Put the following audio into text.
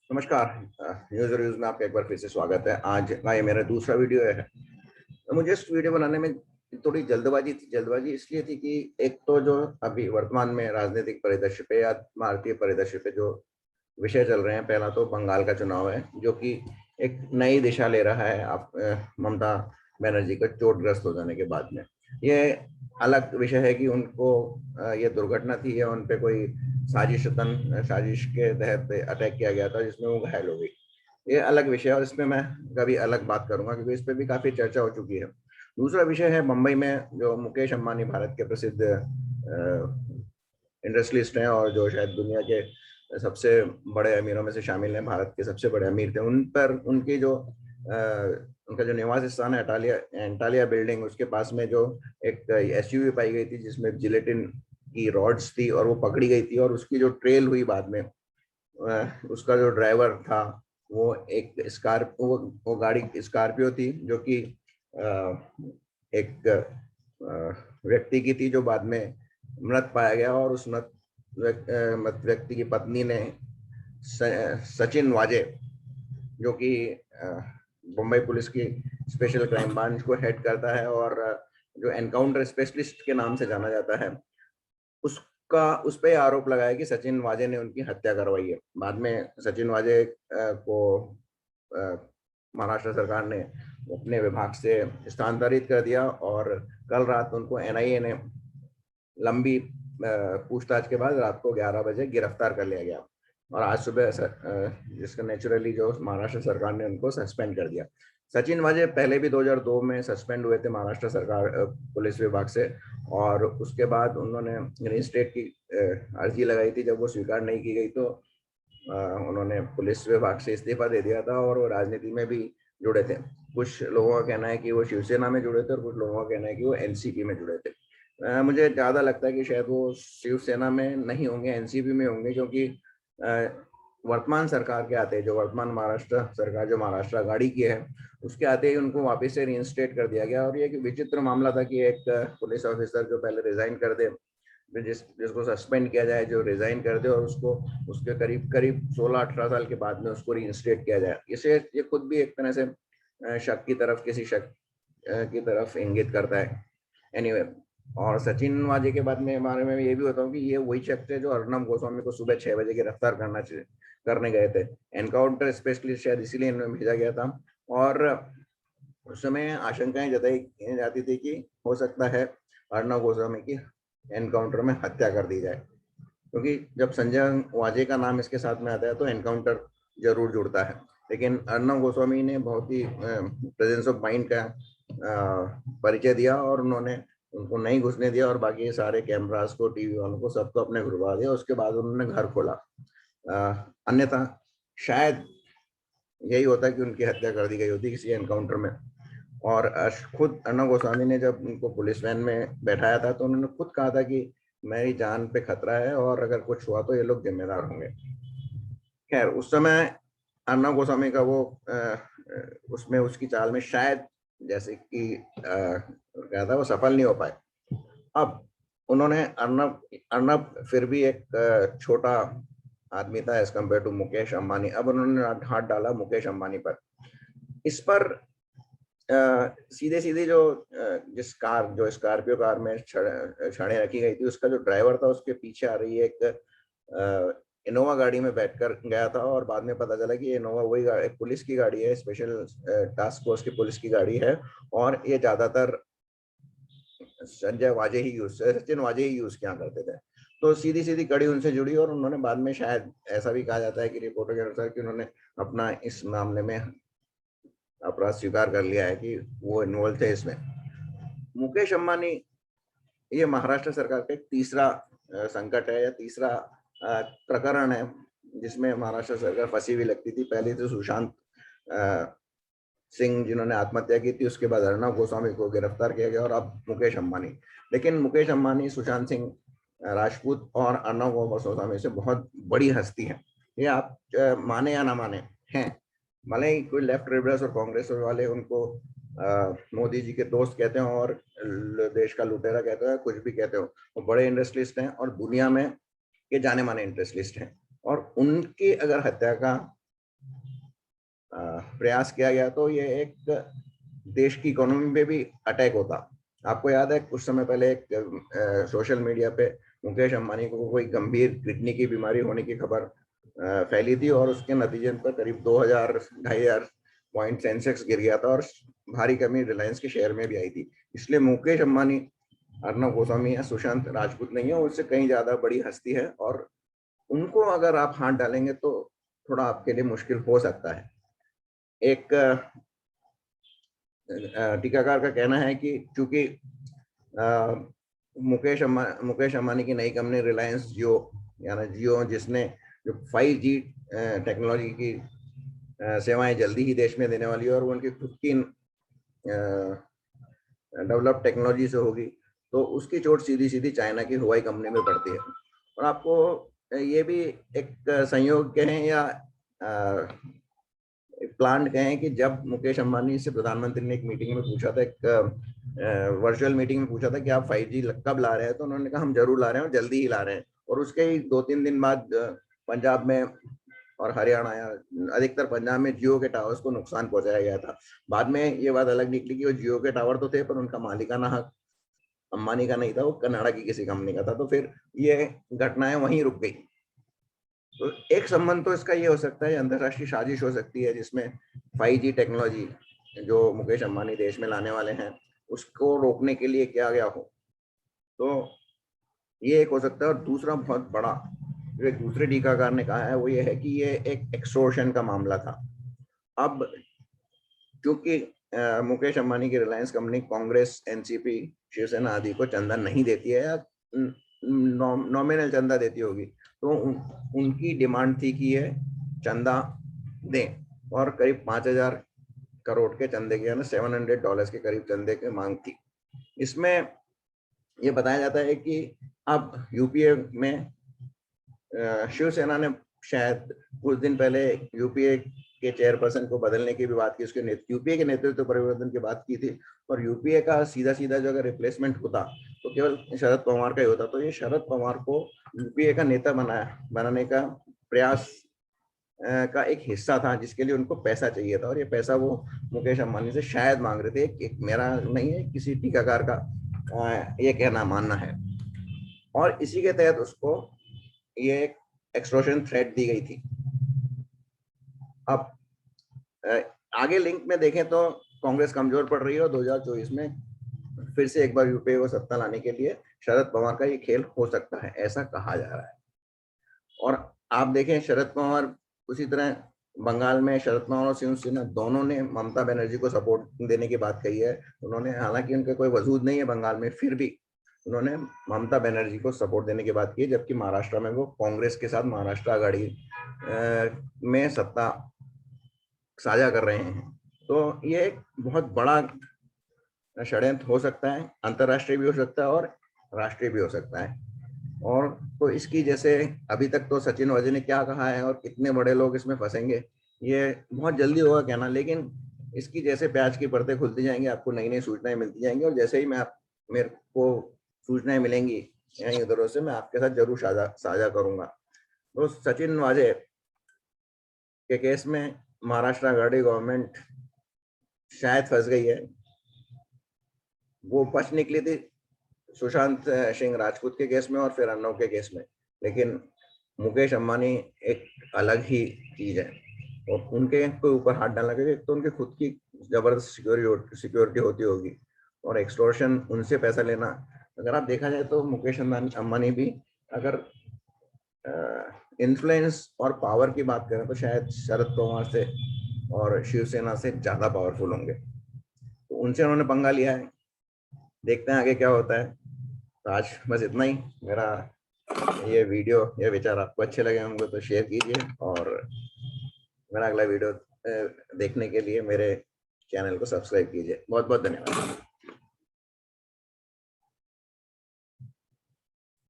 नमस्कार। News reviews में आपका एक बार फिर से स्वागत है। आज का ये मेरा दूसरा वीडियो है। तो मुझे इस वीडियो बनाने में थोड़ी जल्दबाजी थी। जल्दबाजी इसलिए थी कि एक तो जो अभी वर्तमान में राजनीतिक परिदृश्य पे या भारतीय परिदृश्य पे जो विषय चल रहे हैं, पहला तो बंगाल का चुनाव है जो कि एक नई दिशा ले रहा है। आप ममता बनर्जी का चोटग्रस्त हो जाने के बाद में ये अलग विषय है कि उनको ये दुर्घटना थी या उन पे कोई साजिश के तहत अटैक किया गया था जिसमें वो घायल हो गई। ये अलग विषय है और इसमें मैं कभी अलग बात करूंगा क्योंकि इस पे भी काफी चर्चा हो चुकी है। दूसरा विषय है मुंबई में जो मुकेश अंबानी, भारत के प्रसिद्ध इंडस्ट्रियलिस्ट हैं और जो शायद दुनिया के सबसे बड़े अमीरों में से शामिल हैं, भारत के सबसे बड़े अमीर थे। उन पर उनकी जो उनका जो निवास स्थान है एंटालिया एंटालिया बिल्डिंग, उसके पास में जो एक एसयूवी पाई गई थी जिसमें जिलेटिन की रॉड्स थी और वो पकड़ी गई थी, और उसकी जो ट्रेल हुई बाद में, उसका जो ड्राइवर था वो एक वो गाड़ी स्कॉर्पियो थी जो कि एक व्यक्ति की थी जो बाद में मृत पाया गया। और उस मृत व्यक्ति की पत्नी ने सचिन वाजे, जो कि मुंबई पुलिस की स्पेशल क्राइम ब्रांच को हेड करता है और जो एनकाउंटर स्पेशलिस्ट के नाम से जाना जाता है, उस पे आरोप लगाया कि सचिन वाजे ने उनकी हत्या करवाई है। बाद में सचिन वाजे को महाराष्ट्र सरकार ने अपने विभाग से स्थानांतरित कर दिया और कल रात उनको एनआईए ने लंबी पूछताछ के बाद रात को 11 बजे गिरफ्तार कर लिया गया। और आज सुबह जिसका नेचुरली जो महाराष्ट्र सरकार ने उनको सस्पेंड कर दिया। सचिन वाजे पहले भी 2002 में सस्पेंड हुए थे महाराष्ट्र सरकार पुलिस विभाग से, और उसके बाद उन्होंने रीइंस्टेट की अर्जी लगाई थी। जब वो स्वीकार नहीं की गई तो उन्होंने पुलिस विभाग से इस्तीफा दे दिया था और वो राजनीति में भी जुड़े थे। कुछ लोगों का कहना है कि वो शिवसेना में जुड़े थे और कुछ लोगों का कहना है कि वो एनसीपी में जुड़े थे। मुझे ज़्यादा लगता है कि शायद वो शिवसेना में नहीं होंगे, एनसीपी में होंगे, क्योंकि वर्तमान सरकार के आते, जो वर्तमान महाराष्ट्र सरकार जो महाराष्ट्र आघाड़ी की है, उसके आते ही उनको वापस से रीइंस्टेट कर दिया गया। और ये एक विचित्र मामला था कि एक पुलिस ऑफिसर जो पहले रिजाइन कर दे, जिसको सस्पेंड किया जाए, जो रिजाइन कर दे और उसको उसके करीब करीब 16-18 साल के बाद में उसको रीइंस्टेट किया जाए, इसे ये खुद भी एक तरह से शक की तरफ, किसी शक की तरफ इंगित करता है। एनीवे, और सचिन वाजे के बारे में ये भी बताऊं कि ये वही शख्स है जो अर्नब गोस्वामी को सुबह 6 बजे गिरफ्तार करने गए थे। एनकाउंटर स्पेशलिस्ट शायद इसीलिए इन्हें भेजा गया था। और उस समय आशंकाएं जताई जाती थी कि हो सकता है अर्नब गोस्वामी की एनकाउंटर में हत्या कर दी जाए, क्योंकि जब संजय वाजे का नाम इसके साथ में आता है तो एनकाउंटर जरूर जुड़ता है। लेकिन अर्नब गोस्वामी ने बहुत ही प्रेजेंस ऑफ माइंड का परिचय दिया और उन्होंने उनको नहीं घुसने दिया और बाकी सारे कैमरास को, टीवी वालों को, सबको अपने घुरवा दिया। उसके बाद उन्होंने घर खोला। अन्यथा शायद यही होता कि उनकी हत्या कर दी गई होती किसी एनकाउंटर में। और खुद अर्नब गोस्वामी ने जब उनको पुलिस वैन में बैठाया था तो उन्होंने खुद कहा था कि मेरी जान पे खतरा है और अगर कुछ हुआ तो ये लोग जिम्मेदार होंगे। खैर, उस समय अर्नब गोस्वामी का वो उसमें उसकी चाल में शायद जैसे कि क्या था, वो सफल नहीं हो पाए। अब उन्होंने अर्नब अर्नब फिर भी एक छोटा आदमी था as compare to Mukesh Ambani. अब उन्होंने हाथ डाला मुकेश अंबानी पर। इस पर सीधे सीधे जिस कार, जो स्कॉर्पियो कार में छड़े रखी गई थी, उसका जो ड्राइवर था उसके पीछे आ रही है एक इनोवा गाड़ी में बैठकर गया था। और बाद में पता चला कि इनोवा वही एक पुलिस की गाड़ी है, स्पेशल टास्क फोर्स की पुलिस की गाड़ी है, और ये ज्यादातर सचिन वाजे ही यूज किया करते थे। तो सीधी सीधी कड़ी उनसे जुड़ी और उन्होंने बाद में, शायद ऐसा भी कहा जाता है कि रिपोर्टों के अनुसार, कि उन्होंने अपना इस मामले में अपराध स्वीकार कर लिया है कि वो इन्वॉल्व थे इसमें। मुकेश अंबानी, ये महाराष्ट्र सरकार का एक तीसरा संकट है या तीसरा प्रकरण है जिसमें महाराष्ट्र सरकार फंसी हुई लगती थी। पहले तो सुशांत सिंह जिन्होंने आत्महत्या की थी, उसके बाद अर्नब गोस्वामी को गिरफ्तार किया गया और अब मुकेश अंबानी। लेकिन मुकेश अंबानी, सुशांत सिंह राजपूत और अर्नब गोस्वामी से बहुत बड़ी हस्ती है। ये आप माने या ना माने हैं, भले ही कोई लेफ्ट लिबरल्स और कांग्रेस वाले उनको मोदी जी के दोस्त कहते हो और देश का लुटेरा कहते हो, कुछ भी कहते हो, वो बड़े इंडस्ट्रियलिस्ट हैं और दुनिया में ये जाने माने इंडस्ट्रियलिस्ट हैं। और उनकी अगर हत्या का प्रयास किया गया तो ये एक देश की इकोनॉमी पे भी अटैक होता। आपको याद है कुछ समय पहले एक सोशल मीडिया पे मुकेश अंबानी को कोई गंभीर किडनी की बीमारी होने की खबर फैली थी और उसके नतीजे पर करीब 2,000-2,500 पॉइंट सेंसेक्स गिर गया था और भारी कमी रिलायंस के शेयर में भी आई थी। इसलिए मुकेश अंबानी अर्नब गोस्वामी या सुशांत राजपूत नहीं है, उससे कहीं ज्यादा बड़ी हस्ती है और उनको अगर आप हाथ डालेंगे तो थोड़ा आपके लिए मुश्किल हो सकता है। एक टीकाकार का कहना है कि चूंकि मुकेश अंबानी की नई कंपनी रिलायंस जियो यानी जियो जिसने जो 5G टेक्नोलॉजी की सेवाएं जल्दी ही देश में देने वाली है और वो उनकी खुद की डेवलप टेक्नोलॉजी से होगी तो उसकी चोट सीधी सीधी चाइना की हुआई कंपनी में पड़ती है। और आपको ये भी एक संयोग कहें या प्लान कहें कि जब मुकेश अंबानी से प्रधानमंत्री ने एक मीटिंग में पूछा था, एक वर्चुअल मीटिंग में पूछा था कि आप 5G कब ला रहे हैं, तो उन्होंने कहा हम जरूर ला रहे हैं और जल्दी ही ला रहे हैं। और उसके ही 2-3 दिन बाद पंजाब में और हरियाणा या अधिकतर पंजाब में जियो के टावर्स को नुकसान पहुंचाया गया था। बाद में ये बात अलग निकली कि वो जियो के टावर तो थे पर उनका मालिकाना हक अंबानी का नहीं था, वो कनाडा की किसी कंपनी का था। तो फिर ये घटनाएं वहीं रुक गई। तो एक संबंध तो इसका ये हो सकता है, अंतरराष्ट्रीय साजिश हो सकती है जिसमें 5G टेक्नोलॉजी जो मुकेश अंबानी देश में लाने वाले हैं उसको रोकने के लिए किया गया हो, तो ये एक हो सकता है। और दूसरा बहुत बड़ा जो एक दूसरे टीकाकार ने कहा है वो ये है कि ये एक एक्सटॉर्शन का मामला था। अब क्योंकि मुकेश अंबानी की रिलायंस कंपनी कांग्रेस, एनसीपी, शिवसेना आदि को चंदा नहीं देती है या नॉमिनल चंदा देती होगी, तो उनकी डिमांड थी कि ये चंदा दें और करीब 5,000 करोड़ के चंदे के यानी $700 के करीब चंदे की मांग थी। इसमें ये बताया जाता है कि अब यूपीए में शिवसेना ने शायद कुछ दिन पहले यूपीए के चेयरपर्सन को बदलने की भी बात की, उसके यूपीए के नेतृत्व परिवर्तन की बात की थी। और यूपीए का सीधा सीधा जो अगर रिप्लेसमेंट होता तो केवल शरद पवार का ही होता। तो ये शरद पवार को यूपीए का नेता बनाने का प्रयास का एक हिस्सा था जिसके लिए उनको पैसा चाहिए था। और ये पैसा वो मुकेश अंबानी से शायद मांग रहे थे। एक मेरा नहीं है, किसी टीकाकार का ये कहना मानना है। और इसी के तहत उसको ये एक एक्सटॉर्शन थ्रेट दी गई थी। अब आगे लिंक में देखें तो कांग्रेस कमजोर पड़ रही है और 2024 में फिर से एक बार यूपीए को सत्ता लाने के लिए शरद पवार का ये खेल हो सकता है, ऐसा कहा जा रहा है। और आप देखें शरद पवार उसी तरह बंगाल में शरद पवार और शिवसेना दोनों ने ममता बनर्जी को सपोर्ट देने की बात कही है। उन्होंने, हालांकि उनका कोई वजूद नहीं है बंगाल में, फिर भी उन्होंने ममता बनर्जी को सपोर्ट देने की बात की, जबकि महाराष्ट्र में वो कांग्रेस के साथ महाराष्ट्र आघाड़ी में सत्ता साझा कर रहे हैं। तो ये एक बहुत बड़ा षड्यंत्र हो सकता है, अंतरराष्ट्रीय भी हो सकता है और राष्ट्रीय भी हो सकता है। और तो इसकी जैसे अभी तक तो सचिन वाजे ने क्या कहा है और कितने बड़े लोग इसमें फंसेंगे ये बहुत जल्दी होगा कहना, लेकिन इसकी जैसे प्याज की परतें खुलती जाएंगी आपको नई नई सूचनाएं मिलती जाएंगी और जैसे ही मेरे को सूचनाएं मिलेंगी यहीं उधरों से मैं आपके साथ जरूर साझा करूंगा। तो सचिन वाजे के केस में महाराष्ट्र आघाड़ी गवर्नमेंट शायद फंस गई है। वो बच निकली थी सुशांत सिंह राजपूत के केस में और फिर अर्नब के केस में, लेकिन मुकेश अंबानी एक अलग ही चीज है और उनके ऊपर हाथ डालना चाहिए। तो उनके खुद की जबरदस्त सिक्योरिटी होती होगी और एक्सटॉर्शन उनसे पैसा लेना, अगर आप देखा जाए तो मुकेश अंबानी भी अगर इन्फ्लुएंस और पावर की बात करें तो शायद शरद पवार से और शिवसेना से ज्यादा पावरफुल होंगे। तो उनसे उन्होंने पंगा लिया है, देखते हैं आगे क्या होता है। तो आज बस इतना ही। मेरा ये वीडियो या विचार आपको अच्छे लगे होंगे तो शेयर कीजिए और मेरा अगला वीडियो देखने के लिए मेरे चैनल को सब्सक्राइब कीजिए। बहुत बहुत धन्यवाद।